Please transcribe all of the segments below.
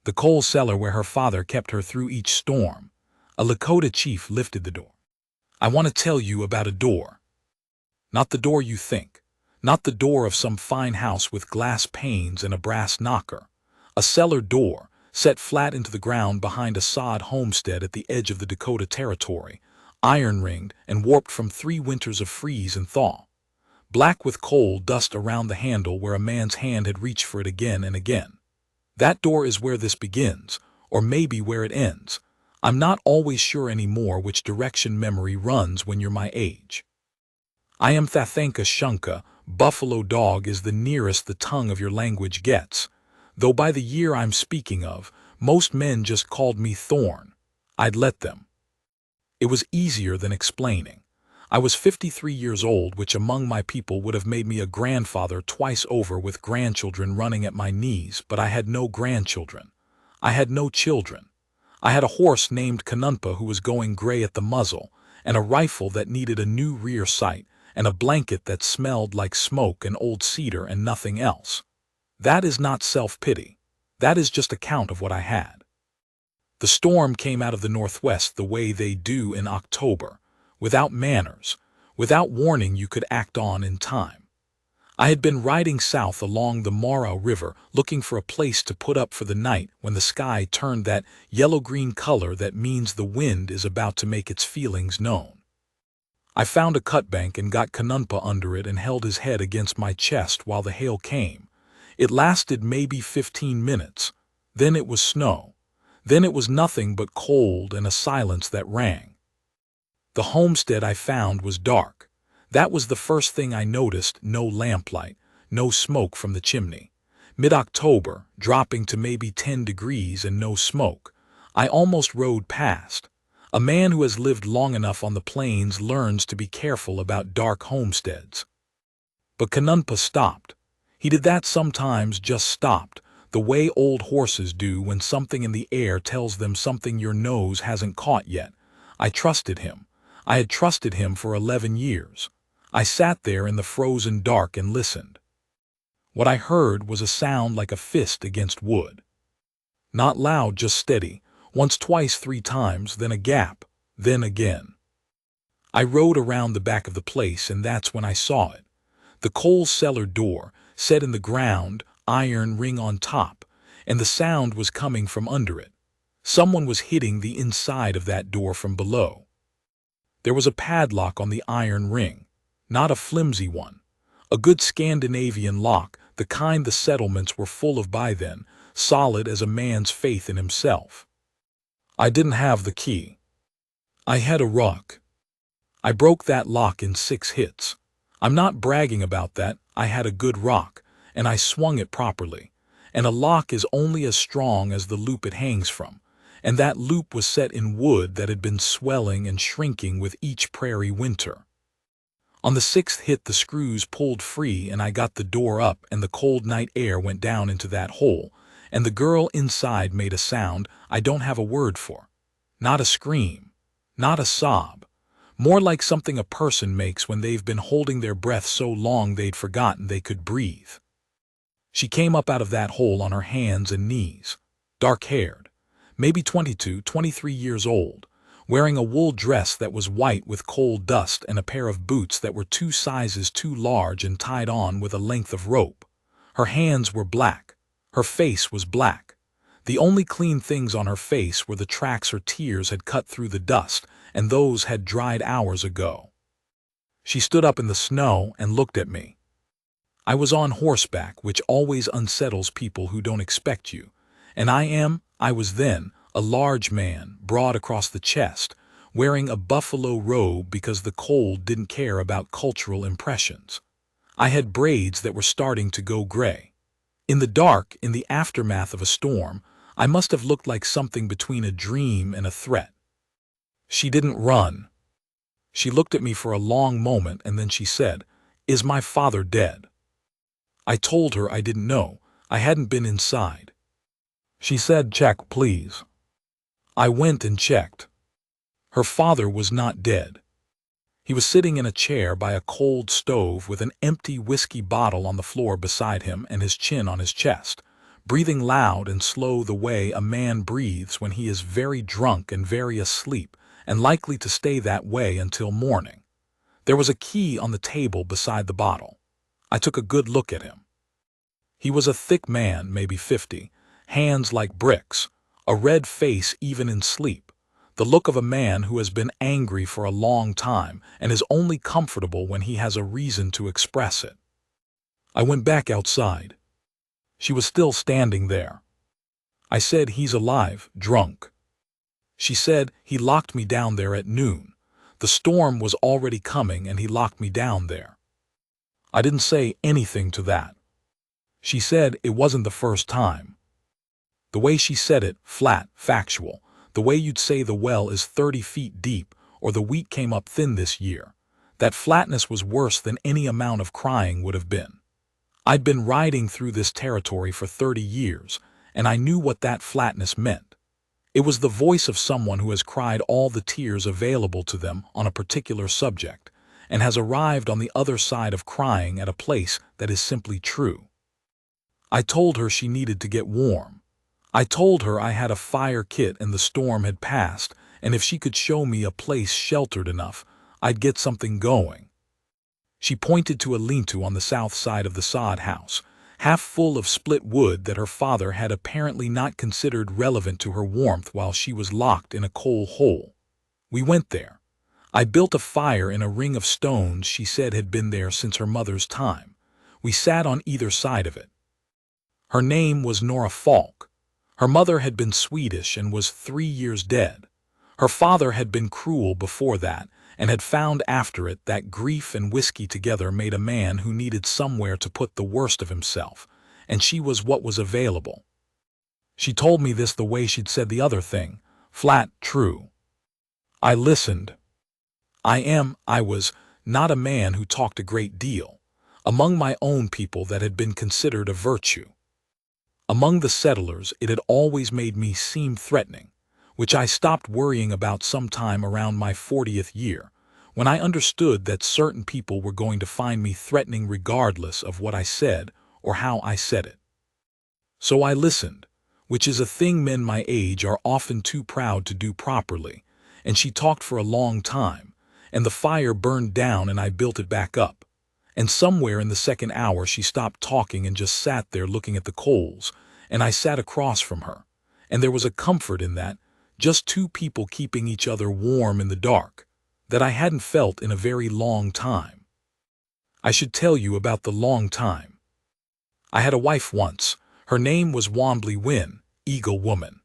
The coal cellar where her father kept her through each storm. A Lakota chief lifted the door. I want to tell you about a door. Not the door you think. Not the door of some fine house with glass panes and a brass knocker. A cellar door, set flat into the ground behind a sod homestead at the edge of the Dakota Territory, iron-ringed and warped from 3 winters of freeze and thaw. Black with coal dust around the handle where a man's hand had reached for it again and again. That door is where this begins, or maybe where it ends. I'm not always sure anymore which direction memory runs when you're my age. I am Thathanka Shunka. Buffalo dog is the nearest the tongue of your language gets, though by the year I'm speaking of, most men just called me Thorn. I'd let them. It was easier than explaining. I was 53 years old, which among my people would have made me a grandfather twice over with grandchildren running at my knees, but I had no grandchildren. I had no children. I had a horse named Kanunpa who was going gray at the muzzle, and a rifle that needed a new rear sight, and a blanket that smelled like smoke and old cedar and nothing else. That is not self-pity. That is just account of what I had. The storm came out of the northwest the way they do in October, without manners, without warning you could act on in time. I had been riding south along the Mara River looking for a place to put up for the night when the sky turned that yellow-green color that means the wind is about to make its feelings known. I found a cutbank and got Kanunpa under it and held his head against my chest while the hail came. It lasted maybe 15 minutes. Then it was snow. Then it was nothing but cold and a silence that rang. The homestead I found was dark. That was the first thing I noticed. No lamplight, no smoke from the chimney. Mid-October, dropping to maybe 10 degrees and no smoke. I almost rode past. A man who has lived long enough on the plains learns to be careful about dark homesteads. But Kanunpa stopped. He did that sometimes, just stopped, the way old horses do when something in the air tells them something your nose hasn't caught yet. I trusted him. I had trusted him for 11 years. I sat there in the frozen dark and listened. What I heard was a sound like a fist against wood. Not loud, just steady, once, twice, 3 times, then a gap, then again. I rode around the back of the place, and that's when I saw it. The coal cellar door, set in the ground, iron ring on top, and the sound was coming from under it. Someone was hitting the inside of that door from below. There was a padlock on the iron ring, not a flimsy one. A good Scandinavian lock, the kind the settlements were full of by then, solid as a man's faith in himself. I didn't have the key. I had a rock. I broke that lock in 6 hits. I'm not bragging about that. I had a good rock, and I swung it properly. And a lock is only as strong as the loop it hangs from. And that loop was set in wood that had been swelling and shrinking with each prairie winter. On the 6th hit, the screws pulled free and I got the door up, and the cold night air went down into that hole, and the girl inside made a sound I don't have a word for. Not a scream, not a sob, more like something a person makes when they've been holding their breath so long they'd forgotten they could breathe. She came up out of that hole on her hands and knees, dark-haired, maybe 22, 23 years old, wearing a wool dress that was white with coal dust and a pair of boots that were 2 sizes too large and tied on with a length of rope. Her hands were black. Her face was black. The only clean things on her face were the tracks her tears had cut through the dust, and those had dried hours ago. She stood up in the snow and looked at me. I was on horseback, which always unsettles people who don't expect you, and I was then, a large man, broad across the chest, wearing a buffalo robe because the cold didn't care about cultural impressions. I had braids that were starting to go gray. In the dark, in the aftermath of a storm, I must have looked like something between a dream and a threat. She didn't run. She looked at me for a long moment, and then she said, "Is my father dead?" I told her I didn't know. I hadn't been inside. She said, "Check, please." I went and checked. Her father was not dead. He was sitting in a chair by a cold stove with an empty whiskey bottle on the floor beside him and his chin on his chest, breathing loud and slow the way a man breathes when he is very drunk and very asleep, and likely to stay that way until morning. There was a key on the table beside the bottle. I took a good look at him. He was a thick man, maybe 50, hands like bricks, a red face even in sleep, the look of a man who has been angry for a long time and is only comfortable when he has a reason to express it. I went back outside. She was still standing there. I said, "He's alive, drunk." She said, "He locked me down there at noon. The storm was already coming and he locked me down there." I didn't say anything to that. She said it wasn't the first time. The way she said it, flat, factual, the way you'd say the well is 30 feet deep or the wheat came up thin this year, that flatness was worse than any amount of crying would have been. I'd been riding through this territory for 30 years, and I knew what that flatness meant. It was the voice of someone who has cried all the tears available to them on a particular subject, and has arrived on the other side of crying at a place that is simply true. I told her she needed to get warm. I told her I had a fire kit and the storm had passed, and if she could show me a place sheltered enough, I'd get something going. She pointed to a lean-to on the south side of the sod house, half full of split wood that her father had apparently not considered relevant to her warmth while she was locked in a coal hole. We went there. I built a fire in a ring of stones she said had been there since her mother's time. We sat on either side of it. Her name was Nora Falk. Her mother had been Swedish and was 3 years dead. Her father had been cruel before that, and had found after it that grief and whiskey together made a man who needed somewhere to put the worst of himself, and she was what was available. She told me this the way she'd said the other thing, flat true. I listened. I was not a man who talked a great deal. Among my own people that had been considered a virtue. Among the settlers it had always made me seem threatening, which I stopped worrying about sometime around my 40th year, when I understood that certain people were going to find me threatening regardless of what I said or how I said it. So I listened, which is a thing men my age are often too proud to do properly, and she talked for a long time, and the fire burned down and I built it back up. And somewhere in the second hour she stopped talking and just sat there looking at the coals, and I sat across from her, and there was a comfort in that, just two people keeping each other warm in the dark, that I hadn't felt in a very long time. I should tell you about the long time. I had a wife once. Her name was Wombly Wynne, Eagle Woman.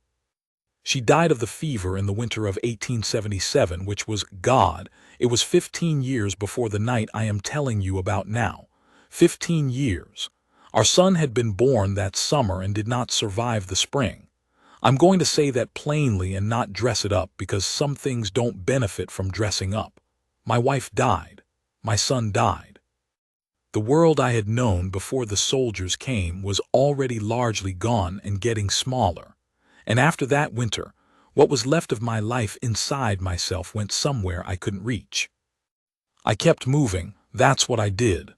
She died of the fever in the winter of 1877, which was, God, it was 15 years before the night I am telling you about now. 15 years. Our son had been born that summer and did not survive the spring. I'm going to say that plainly and not dress it up because some things don't benefit from dressing up. My wife died. My son died. The world I had known before the soldiers came was already largely gone and getting smaller. And after that winter, what was left of my life inside myself went somewhere I couldn't reach. I kept moving, that's what I did.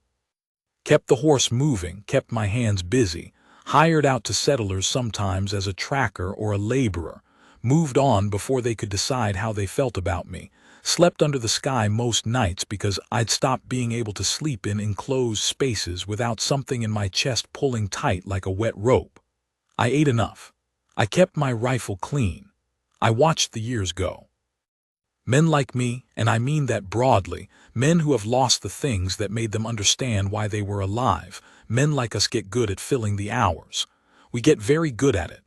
Kept the horse moving, kept my hands busy, hired out to settlers sometimes as a tracker or a laborer, moved on before they could decide how they felt about me, slept under the sky most nights because I'd stopped being able to sleep in enclosed spaces without something in my chest pulling tight like a wet rope. I ate enough. I kept my rifle clean. I watched the years go. Men like me, and I mean that broadly, men who have lost the things that made them understand why they were alive, men like us get good at filling the hours. We get very good at it.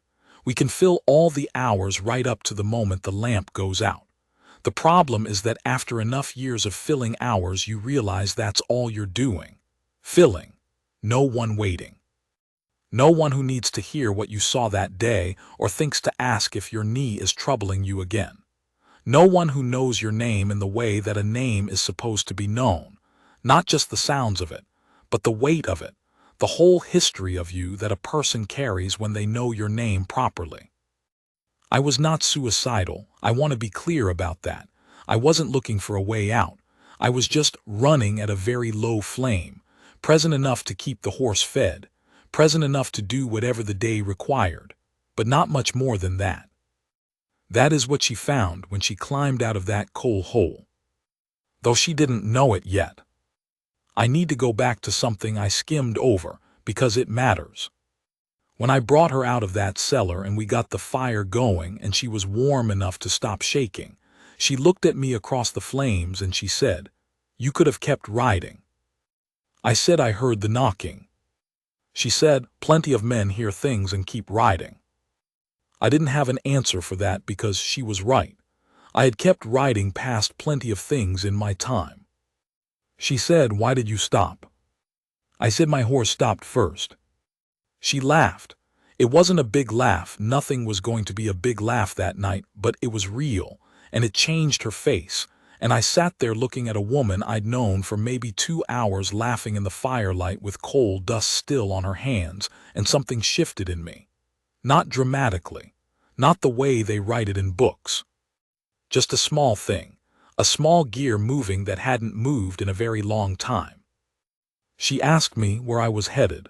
We can fill all the hours right up to the moment the lamp goes out. The problem is that after enough years of filling hours you realize that's all you're doing. Filling. No one waiting. No one who needs to hear what you saw that day or thinks to ask if your knee is troubling you again. No one who knows your name in the way that a name is supposed to be known, not just the sounds of it, but the weight of it, the whole history of you that a person carries when they know your name properly. I was not suicidal, I want to be clear about that. I wasn't looking for a way out. I was just running at a very low flame, present enough to keep the horse fed, present enough to do whatever the day required, but not much more than that. That is what she found when she climbed out of that coal hole. Though she didn't know it yet. I need to go back to something I skimmed over, because it matters. When I brought her out of that cellar and we got the fire going and she was warm enough to stop shaking, she looked at me across the flames and she said, "You could have kept riding." I said I heard the knocking. She said, "Plenty of men hear things and keep riding." I didn't have an answer for that because she was right. I had kept riding past plenty of things in my time. She said, "Why did you stop?" I said my horse stopped first. She laughed. It wasn't a big laugh, nothing was going to be a big laugh that night, but it was real, and it changed her face, and I sat there looking at a woman I'd known for maybe 2 hours laughing in the firelight with coal dust still on her hands, and something shifted in me. Not dramatically, not the way they write it in books. Just a small thing, a small gear moving that hadn't moved in a very long time. She asked me where I was headed.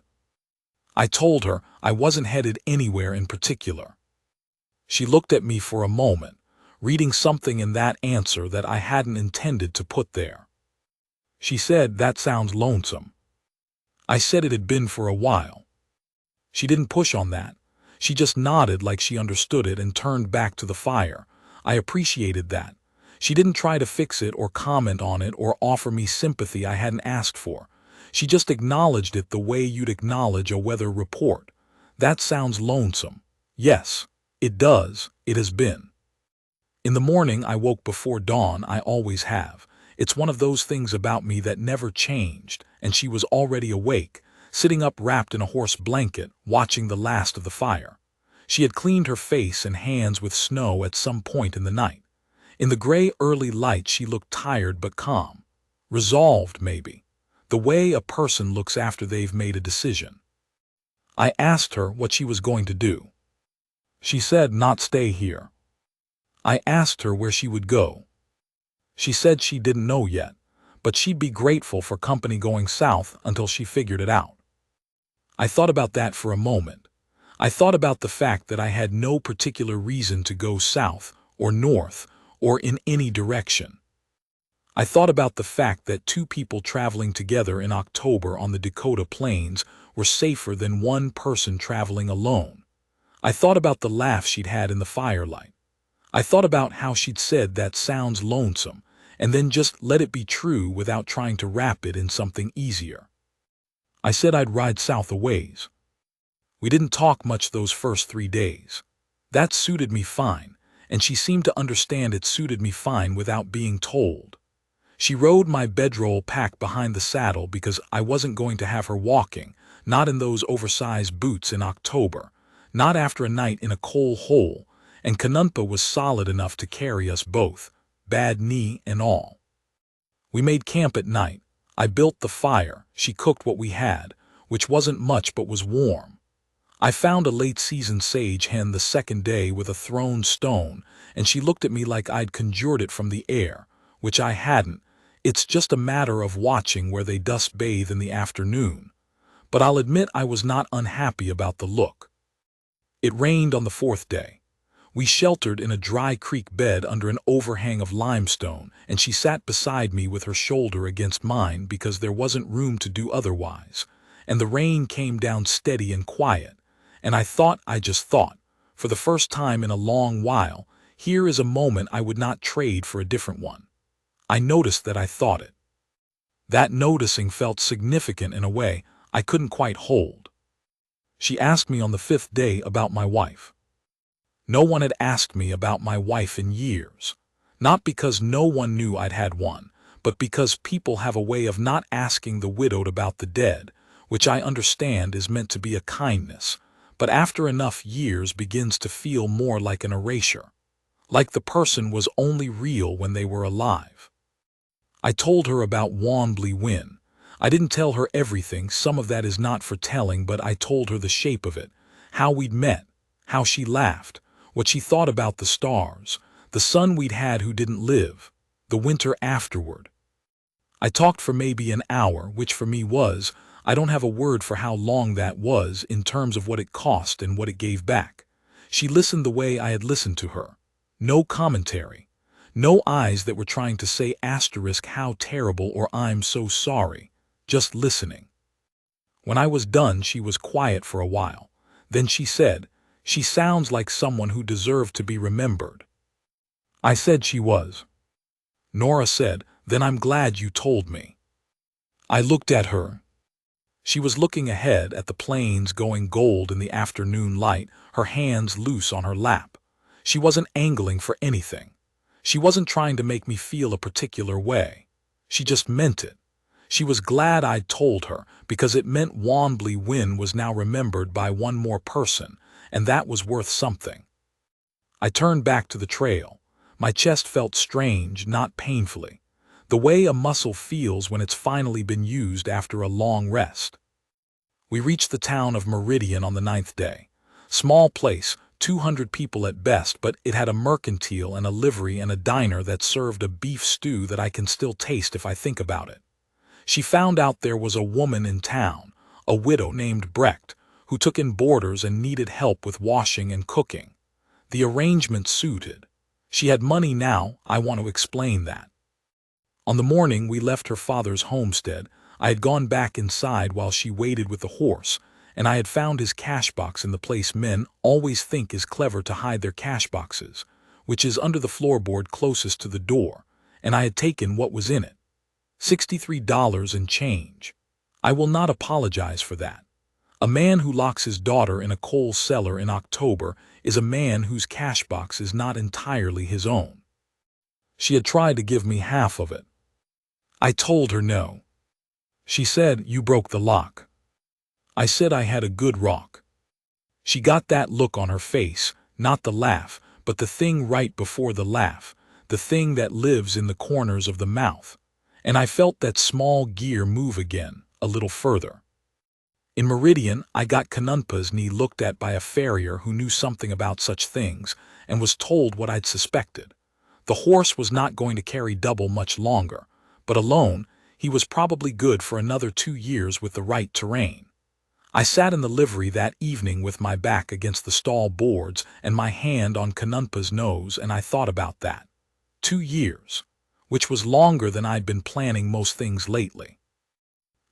I told her I wasn't headed anywhere in particular. She looked at me for a moment, reading something in that answer that I hadn't intended to put there. She said, "That sounds lonesome." I said it had been for a while. She didn't push on that. She just nodded like she understood it and turned back to the fire. I appreciated that. She didn't try to fix it or comment on it or offer me sympathy I hadn't asked for. She just acknowledged it the way you'd acknowledge a weather report. "That sounds lonesome." Yes, it does. It has been. In the morning I woke before dawn, I always have. It's one of those things about me that never changed, and she was already awake, sitting up wrapped in a horse blanket, watching the last of the fire. She had cleaned her face and hands with snow at some point in the night. In the gray early light she looked tired but calm. Resolved, maybe. The way a person looks after they've made a decision. I asked her what she was going to do. She said not stay here. I asked her where she would go. She said she didn't know yet, but she'd be grateful for company going south until she figured it out. I thought about that for a moment. I thought about the fact that I had no particular reason to go south or north or in any direction. I thought about the fact that 2 people traveling together in October on the Dakota plains were safer than 1 person traveling alone. I thought about the laugh she'd had in the firelight. I thought about how she'd said that sounds lonesome, and then just let it be true without trying to wrap it in something easier. I said I'd ride south a ways. We didn't talk much those first 3 days. That suited me fine, and she seemed to understand it suited me fine without being told. She rode my bedroll pack behind the saddle because I wasn't going to have her walking, not in those oversized boots in October, not after a night in a coal hole, and Kanunpa was solid enough to carry us both, bad knee and all. We made camp at night. I built the fire, she cooked what we had, which wasn't much but was warm. I found a late-season sage hen the second day with a thrown stone, and she looked at me like I'd conjured it from the air, which I hadn't. It's just a matter of watching where they dust bathe in the afternoon. But I'll admit I was not unhappy about the look. It rained on the 4th day. We sheltered in a dry creek bed under an overhang of limestone, and she sat beside me with her shoulder against mine because there wasn't room to do otherwise, and the rain came down steady and quiet, and I just thought, for the first time in a long while, here is a moment I would not trade for a different one. I noticed that I thought it. That noticing felt significant in a way I couldn't quite hold. She asked me on the 5th day about my wife. No one had asked me about my wife in years. Not because no one knew I'd had one, but because people have a way of not asking the widowed about the dead, which I understand is meant to be a kindness, but after enough years begins to feel more like an erasure. Like the person was only real when they were alive. I told her about Wanblee Win. I didn't tell her everything, some of that is not for telling, but I told her the shape of it, how we'd met, how she laughed, what she thought about the stars, the son we'd had who didn't live, the winter afterward. I talked for maybe an hour, which for me was, I don't have a word for how long that was in terms of what it cost and what it gave back. She listened the way I had listened to her. No commentary. No eyes that were trying to say asterisk how terrible or I'm so sorry. Just listening. When I was done, she was quiet for a while. Then she said, "She sounds like someone who deserved to be remembered." I said she was. Nora said, "Then I'm glad you told me." I looked at her. She was looking ahead at the plains going gold in the afternoon light, her hands loose on her lap. She wasn't angling for anything. She wasn't trying to make me feel a particular way. She just meant it. She was glad I'd told her, because it meant Wanbley Wynn was now remembered by one more person, and that was worth something. I turned back to the trail. My chest felt strange, not painfully. The way a muscle feels when it's finally been used after a long rest. We reached the town of Meridian on the 9th day. Small place, 200 people at best, but it had a mercantile and a livery and a diner that served a beef stew that I can still taste if I think about it. She found out there was a woman in town, a widow named Brecht, who took in boarders and needed help with washing and cooking. The arrangement suited. She had money now, I want to explain that. On the morning we left her father's homestead, I had gone back inside while she waited with the horse, and I had found his cash box in the place men always think is clever to hide their cash boxes, which is under the floorboard closest to the door, and I had taken what was in it. $63 and change. I will not apologize for that. A man who locks his daughter in a coal cellar in October is a man whose cash box is not entirely his own. She had tried to give me half of it. I told her no. She said, "You broke the lock." I said I had a good rock. She got that look on her face, not the laugh, but the thing right before the laugh, the thing that lives in the corners of the mouth. And I felt that small gear move again, a little further. In Meridian, I got Kanunpa's knee looked at by a farrier who knew something about such things, and was told what I'd suspected. The horse was not going to carry double much longer, but alone, he was probably good for another 2 years with the right terrain. I sat in the livery that evening with my back against the stall boards and my hand on Kanunpa's nose, and I thought about that. 2 years. Which was longer than I'd been planning most things lately.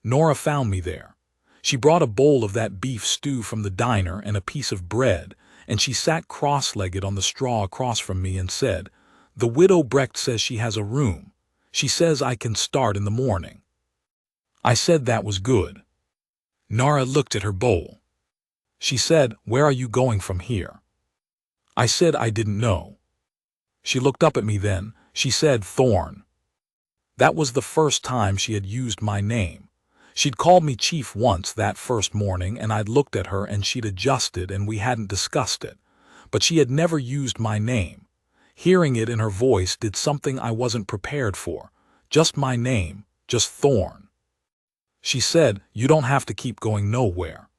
Nora found me there. She brought a bowl of that beef stew from the diner and a piece of bread, and she sat cross-legged on the straw across from me and said, "The widow Brecht says she has a room. She says I can start in the morning." I said that was good. Nora looked at her bowl. She said, "Where are you going from here?" I said I didn't know. She looked up at me then. She said, "Thorn." That was the first time she had used my name. She'd called me Chief once that first morning, and I'd looked at her and she'd adjusted and we hadn't discussed it. But she had never used my name. Hearing it in her voice did something I wasn't prepared for. Just my name, just Thorn. She said, "You don't have to keep going nowhere."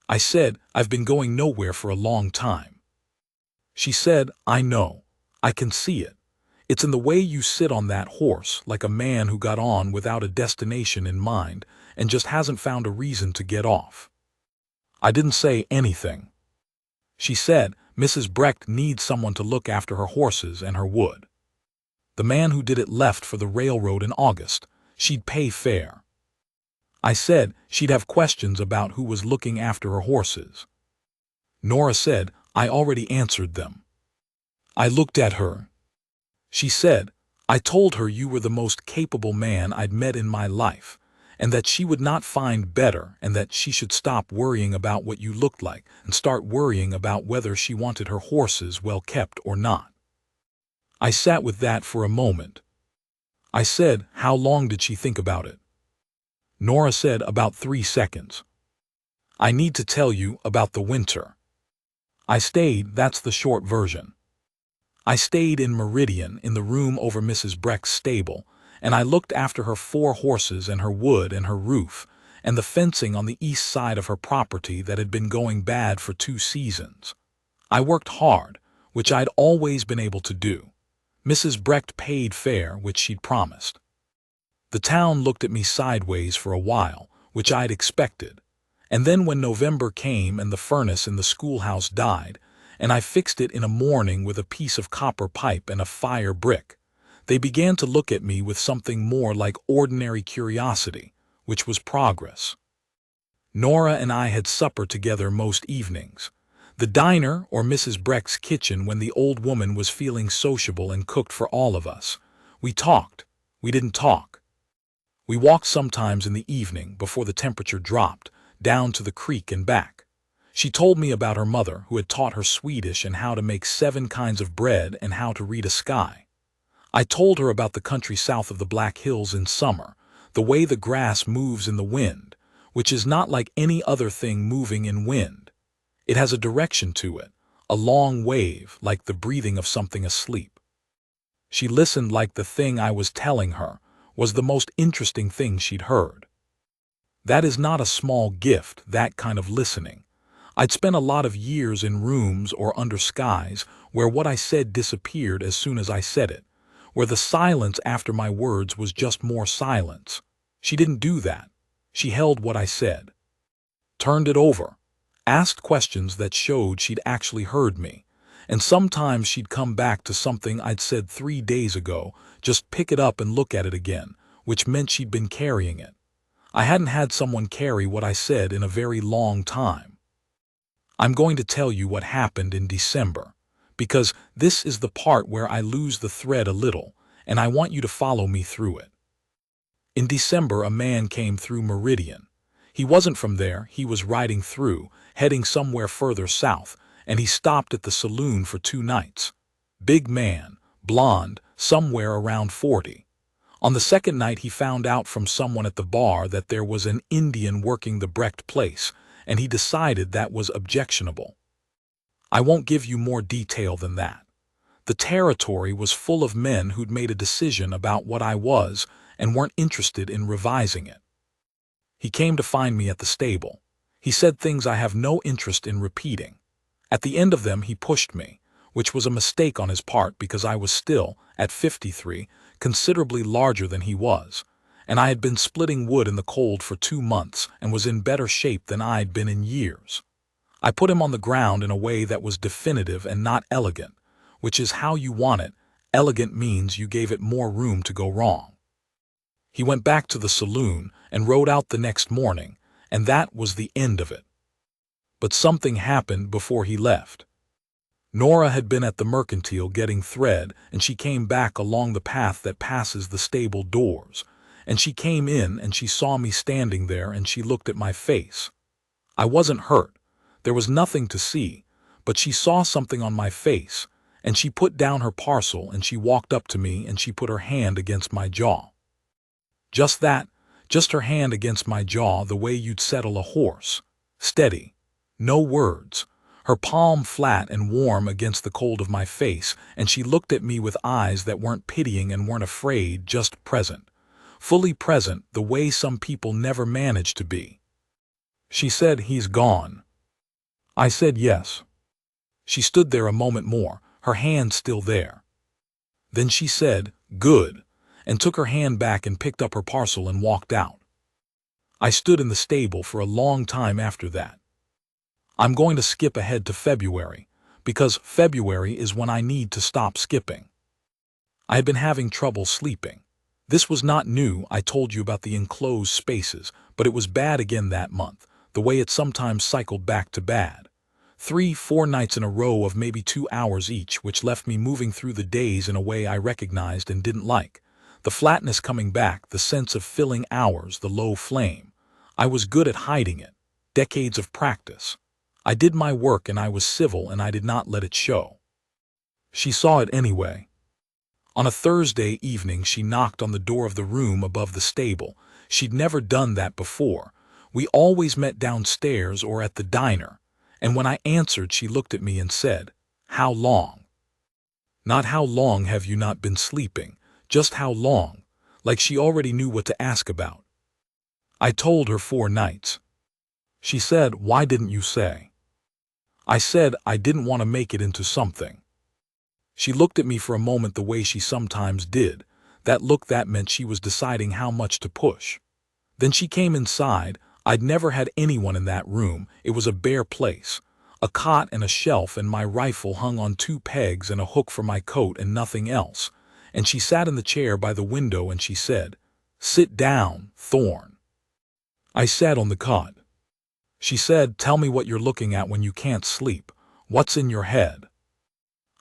I said, "I've been going nowhere for a long time." She said, "I know. I can see it. It's in the way you sit on that horse, like a man who got on without a destination in mind and just hasn't found a reason to get off." I didn't say anything. She said, "Mrs. Brecht needs someone to look after her horses and her wood. The man who did it left for the railroad in August. She'd pay fair." I said she'd have questions about who was looking after her horses. Nora said, "I already answered them." I looked at her. She said, "I told her you were the most capable man I'd met in my life, and that she would not find better, and that she should stop worrying about what you looked like and start worrying about whether she wanted her horses well kept or not." I sat with that for a moment. I said, "How long did she think about it?" Nora said, "About 3 seconds. I need to tell you about the winter." I stayed, that's the short version. I stayed in Meridian in the room over Mrs. Brecht's stable, and I looked after her 4 horses and her wood and her roof, and the fencing on the east side of her property that had been going bad for 2 seasons. I worked hard, which I'd always been able to do. Mrs. Brecht paid fair, which she'd promised. The town looked at me sideways for a while, which I'd expected. And then when November came and the furnace in the schoolhouse died, and I fixed it in a morning with a piece of copper pipe and a fire brick, they began to look at me with something more like ordinary curiosity, which was progress. Nora and I had supper together most evenings. The diner or Mrs. Breck's kitchen when the old woman was feeling sociable and cooked for all of us. We talked. We didn't talk. We walked sometimes in the evening, before the temperature dropped, down to the creek and back. She told me about her mother, who had taught her Swedish and how to make 7 kinds of bread and how to read a sky. I told her about the country south of the Black Hills in summer, the way the grass moves in the wind, which is not like any other thing moving in wind. It has a direction to it, a long wave, like the breathing of something asleep. She listened like the thing I was telling her was the most interesting thing she'd heard. That is not a small gift, that kind of listening. I'd spent a lot of years in rooms or under skies where what I said disappeared as soon as I said it, where the silence after my words was just more silence. She didn't do that. She held what I said, turned it over, asked questions that showed she'd actually heard me, and sometimes she'd come back to something I'd said 3 days ago, just pick it up and look at it again, which meant she'd been carrying it. I hadn't had someone carry what I said in a very long time. I'm going to tell you what happened in December, because this is the part where I lose the thread a little, and I want you to follow me through it. In December, a man came through Meridian. He wasn't from there, he was riding through, heading somewhere further south, and he stopped at the saloon for 2 nights. Big man, blonde, somewhere around 40. On the second night he found out from someone at the bar that there was an Indian working the Brecht place, and he decided that was objectionable. I won't give you more detail than that. The territory was full of men who'd made a decision about what I was and weren't interested in revising it. He came to find me at the stable. He said things I have no interest in repeating. At the end of them he pushed me, which was a mistake on his part because I was still, at 53, considerably larger than he was, and I had been splitting wood in the cold for 2 months and was in better shape than I'd been in years. I put him on the ground in a way that was definitive and not elegant, which is how you want it. Elegant means you gave it more room to go wrong. He went back to the saloon and rode out the next morning, and that was the end of it. But something happened before he left. Nora had been at the mercantile getting thread, and she came back along the path that passes the stable doors, and she came in and she saw me standing there and she looked at my face. I wasn't hurt. There was nothing to see, but she saw something on my face, and she put down her parcel and she walked up to me and she put her hand against my jaw. Just that, just her hand against my jaw, the way you'd settle a horse. Steady. No words. Her palm flat and warm against the cold of my face, and she looked at me with eyes that weren't pitying and weren't afraid, just present. Fully present, the way some people never manage to be. She said, "He's gone." I said yes. She stood there a moment more, her hand still there. Then she said, "Good," and took her hand back and picked up her parcel and walked out. I stood in the stable for a long time after that. I'm going to skip ahead to February, because February is when I need to stop skipping. I had been having trouble sleeping. This was not new. I told you about the enclosed spaces, but it was bad again that month, the way it sometimes cycled back to bad. 3-4 nights in a row of maybe 2 hours each, which left me moving through the days in a way I recognized and didn't like. The flatness coming back, the sense of filling hours, the low flame. I was good at hiding it. Decades of practice. I did my work and I was civil and I did not let it show. She saw it anyway. On a Thursday evening she knocked on the door of the room above the stable. She'd never done that before. We always met downstairs or at the diner, and when I answered she looked at me and said, "How long?" Not how long have you not been sleeping, just how long, like she already knew what to ask about. I told her 4 nights. She said, "Why didn't you say?" I said I didn't want to make it into something. She looked at me for a moment the way she sometimes did, that look that meant she was deciding how much to push. Then she came inside. I'd never had anyone in that room. It was a bare place. A cot and a shelf and my rifle hung on 2 pegs and a hook for my coat and nothing else. And she sat in the chair by the window and she said, "Sit down, Thorn." I sat on the cot. She said, "Tell me what you're looking at when you can't sleep. What's in your head?"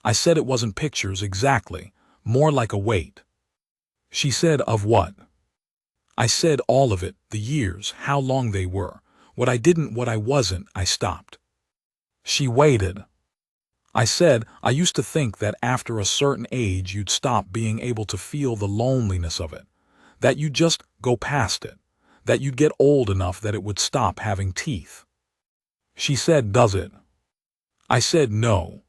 I said it wasn't pictures exactly, more like a weight. She said, "Of what?" I said all of it, the years, how long they were, what I didn't, what I wasn't. I stopped. She waited. I said, "I used to think that after a certain age you'd stop being able to feel the loneliness of it, that you'd just go past it, that you'd get old enough that it would stop having teeth." She said, "Does it?" I said, "No."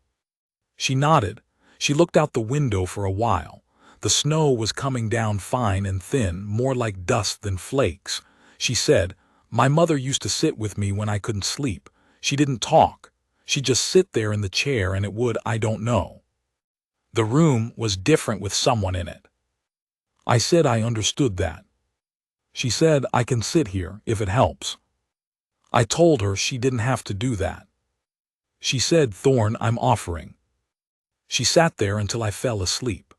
She nodded. She looked out the window for a while. The snow was coming down fine and thin, more like dust than flakes. She said, "My mother used to sit with me when I couldn't sleep. She didn't talk. She'd just sit there in the chair and it would, I don't know. The room was different with someone in it." I said I understood that. She said, "I can sit here, if it helps." I told her she didn't have to do that. She said, "Thorn, I'm offering." She sat there until I fell asleep.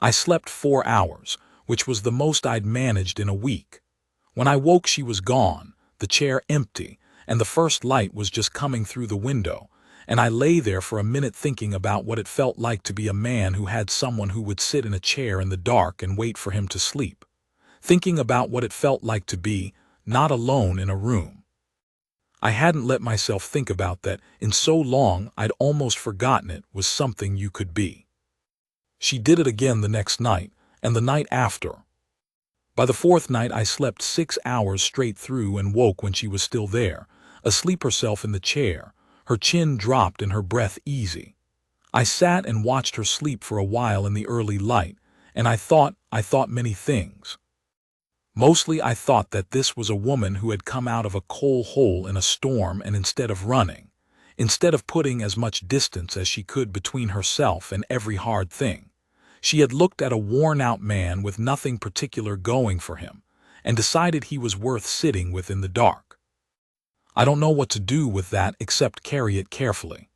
I slept 4 hours, which was the most I'd managed in a week. When I woke she was gone, the chair empty, and the first light was just coming through the window, and I lay there for a minute thinking about what it felt like to be a man who had someone who would sit in a chair in the dark and wait for him to sleep. Thinking about what it felt like to be not alone in a room. I hadn't let myself think about that in so long I'd almost forgotten it was something you could be. She did it again the next night, and the night after. By the 4th night I slept 6 hours straight through and woke when she was still there, asleep herself in the chair, her chin dropped and her breath easy. I sat and watched her sleep for a while in the early light, and I thought many things. Mostly I thought that this was a woman who had come out of a coal hole in a storm, and instead of running, instead of putting as much distance as she could between herself and every hard thing, she had looked at a worn-out man with nothing particular going for him, and decided he was worth sitting with in the dark. I don't know what to do with that except carry it carefully.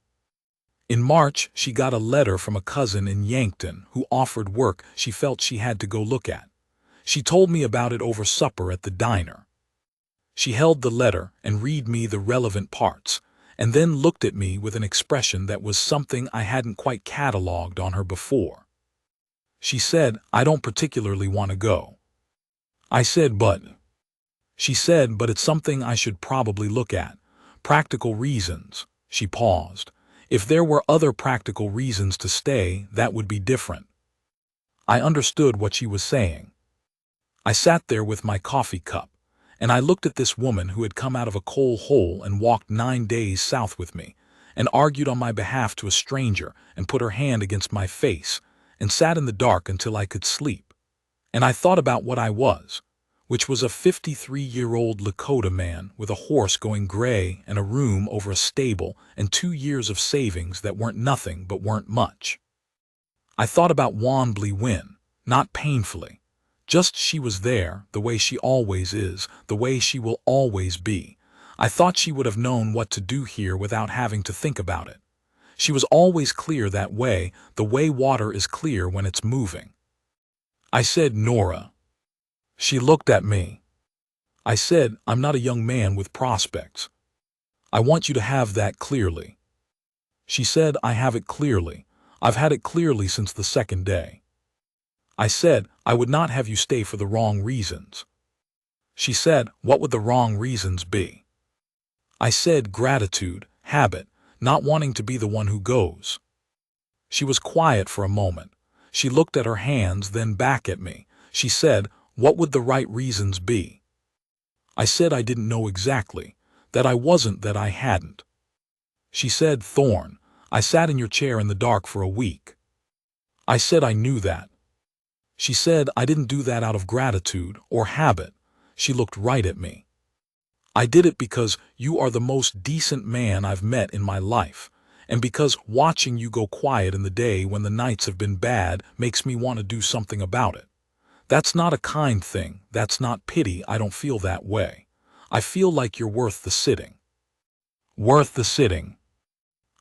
In March, she got a letter from a cousin in Yankton who offered work she felt she had to go look at. She told me about it over supper at the diner. She held the letter and read me the relevant parts, and then looked at me with an expression that was something I hadn't quite catalogued on her before. She said, "I don't particularly want to go." I said, "But..." She said, "But it's something I should probably look at. Practical reasons." She paused. "If there were other practical reasons to stay, that would be different." I understood what she was saying. I sat there with my coffee cup, and I looked at this woman who had come out of a coal hole and walked 9 days south with me, and argued on my behalf to a stranger, and put her hand against my face, and sat in the dark until I could sleep. And I thought about what I was, which was a 53-year-old Lakota man with a horse going gray and a room over a stable and 2 years of savings that weren't nothing but weren't much. I thought about Wanblee Wynn, not painfully. Just she was there, the way she always is, the way she will always be. I thought she would have known what to do here without having to think about it. She was always clear that way, the way water is clear when it's moving. I said, "Nora." She looked at me. I said, "I'm not a young man with prospects. I want you to have that clearly." She said, "I have it clearly. I've had it clearly since the 2nd day." I said, "I would not have you stay for the wrong reasons." She said, "What would the wrong reasons be?" I said, "Gratitude, habit, not wanting to be the one who goes." She was quiet for a moment. She looked at her hands, then back at me. She said, "What would the right reasons be?" I said I didn't know exactly, that I wasn't, that I hadn't. She said, "Thorn, I sat in your chair in the dark for a week." I said I knew that. She said, "I didn't do that out of gratitude or habit." She looked right at me. "I did it because you are the most decent man I've met in my life, and because watching you go quiet in the day when the nights have been bad makes me want to do something about it. That's not a kind thing, that's not pity, I don't feel that way. I feel like you're worth the sitting. Worth the sitting.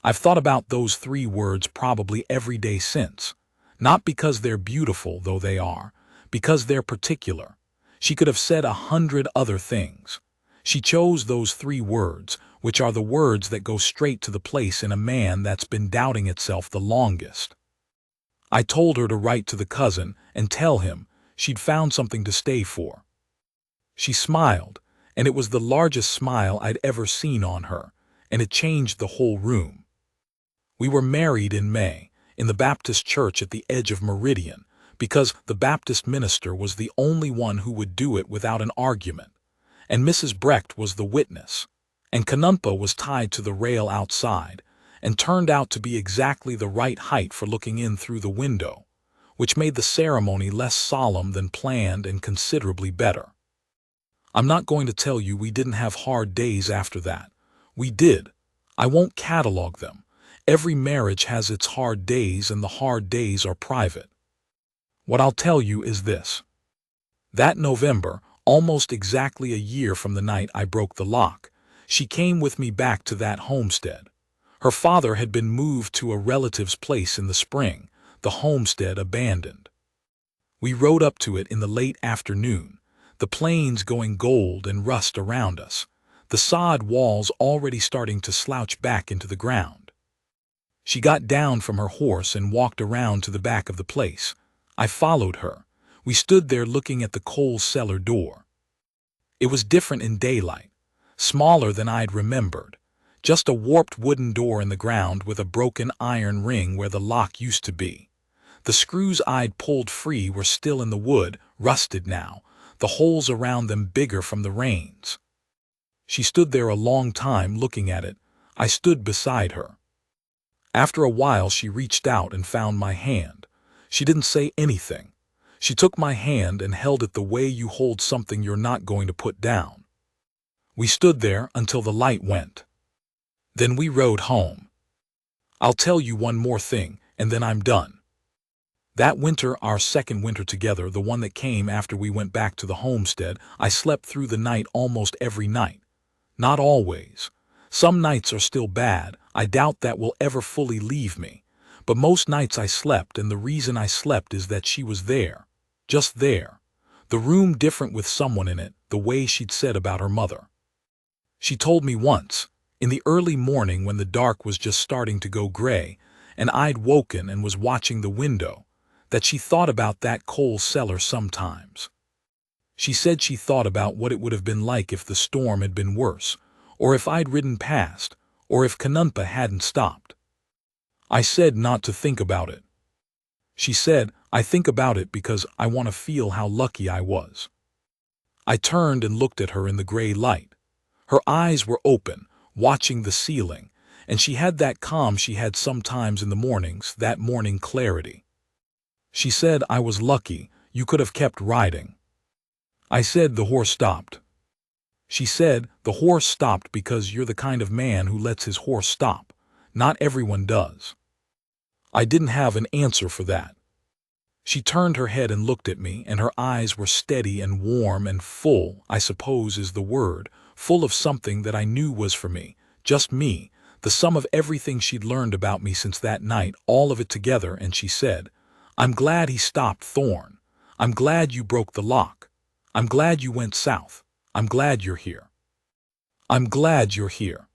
I've thought about those 3 words probably every day since. Not because they're beautiful, though they are, because they're particular. She could have said 100 other things. She chose those 3 words, which are the words that go straight to the place in a man that's been doubting itself the longest. I told her to write to the cousin and tell him she'd found something to stay for. She smiled, and it was the largest smile I'd ever seen on her, and it changed the whole room. We were married in May, in the Baptist church at the edge of Meridian, because the Baptist minister was the only one who would do it without an argument, and Mrs. Brecht was the witness, and Kanunpa was tied to the rail outside, and turned out to be exactly the right height for looking in through the window, which made the ceremony less solemn than planned and considerably better. I'm not going to tell you we didn't have hard days after that. We did. I won't catalog them. Every marriage has its hard days, and the hard days are private. What I'll tell you is this. That November, almost exactly a year from the night I broke the lock, she came with me back to that homestead. Her father had been moved to a relative's place in the spring, the homestead abandoned. We rode up to it in the late afternoon, the plains going gold and rust around us, the sod walls already starting to slouch back into the ground. She got down from her horse and walked around to the back of the place. I followed her. We stood there looking at the coal cellar door. It was different in daylight, smaller than I'd remembered, just a warped wooden door in the ground with a broken iron ring where the lock used to be. The screws I'd pulled free were still in the wood, rusted now, the holes around them bigger from the rains. She stood there a long time looking at it. I stood beside her. After a while she reached out and found my hand. She didn't say anything. She took my hand and held it the way you hold something you're not going to put down. We stood there until the light went. Then we rode home. I'll tell you one more thing, and then I'm done. That winter, our second winter together, the one that came after we went back to the homestead, I slept through the night almost every night. Not always. Some nights are still bad. I doubt that will ever fully leave me. But most nights I slept, and the reason I slept is that she was there. Just there. The room different with someone in it, the way she'd said about her mother. She told me once, in the early morning when the dark was just starting to go gray, and I'd woken and was watching the window, that she thought about that coal cellar sometimes. She said she thought about what it would have been like if the storm had been worse, or if I'd ridden past, or if Kanunpa hadn't stopped. I said not to think about it. She said, I think about it because I want to feel how lucky I was. I turned and looked at her in the gray light. Her eyes were open, watching the ceiling, and she had that calm she had sometimes in the mornings, that morning clarity. She said, I was lucky, you could have kept riding. I said the horse stopped. She said, the horse stopped because you're the kind of man who lets his horse stop. Not everyone does. I didn't have an answer for that. She turned her head and looked at me, and her eyes were steady and warm and full, I suppose is the word, full of something that I knew was for me, just me, the sum of everything she'd learned about me since that night, all of it together, and she said, I'm glad he stopped, Thorne. I'm glad you broke the lock. I'm glad you went south. I'm glad you're here. I'm glad you're here.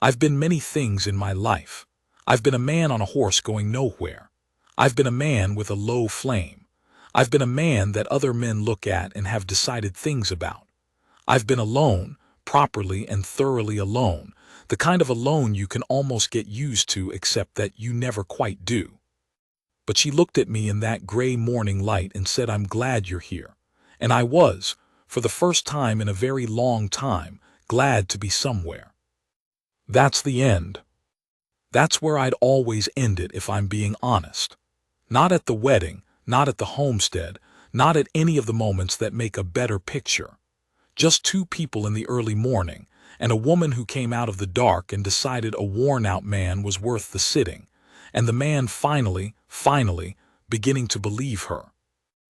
I've been many things in my life. I've been a man on a horse going nowhere. I've been a man with a low flame. I've been a man that other men look at and have decided things about. I've been alone, properly and thoroughly alone, the kind of alone you can almost get used to except that you never quite do. But she looked at me in that gray morning light and said, I'm glad you're here. And I was, for the first time in a very long time, glad to be somewhere. That's the end. That's where I'd always end it if I'm being honest. Not at the wedding, not at the homestead, not at any of the moments that make a better picture. Just 2 people in the early morning, and a woman who came out of the dark and decided a worn-out man was worth the sitting, and the man finally, beginning to believe her.